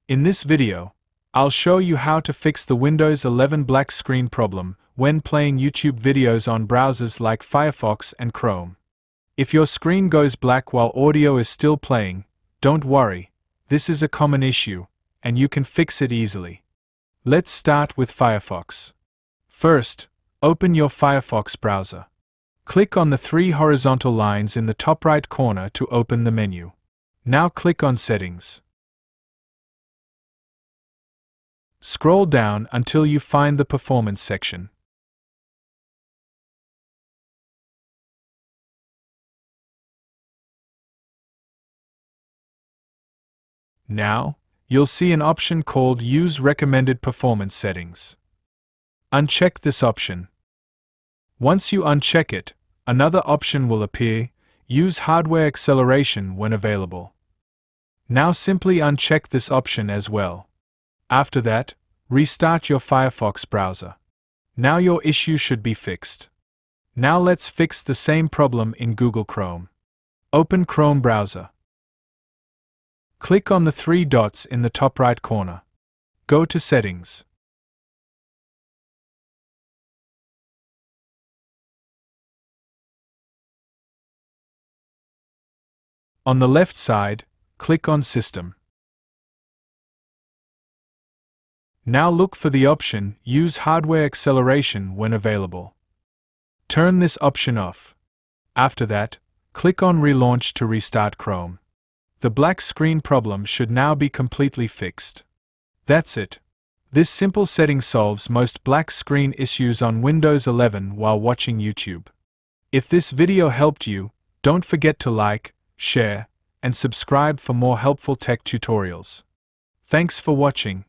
In this video, I'll show you how to fix the Windows 11 black screen problem when playing YouTube videos on browsers like Firefox and Chrome. If your screen goes black while audio is still playing, don't worry, this is a common issue, and you can fix it easily. Let's start with Firefox. First, open your Firefox browser. Click on the three horizontal lines in the top right corner to open the menu. Now click on Settings. Scroll down until you find the Performance section. Now, you'll see an option called Use Recommended Performance Settings. Uncheck this option. Once you uncheck it, another option will appear, Use Hardware Acceleration when available. Now simply uncheck this option as well. After that, restart your Firefox browser. Now your issue should be fixed. Now let's fix the same problem in Google Chrome. Open Chrome browser. Click on the three dots in the top right corner. Go to Settings. On the left side, click on System. Now look for the option Use Hardware Acceleration when available. Turn this option off. After that, click on Relaunch to restart Chrome. The black screen problem should now be completely fixed. That's it. This simple setting solves most black screen issues on Windows 11 while watching YouTube. If this video helped you, don't forget to like, share, and subscribe for more helpful tech tutorials. Thanks for watching.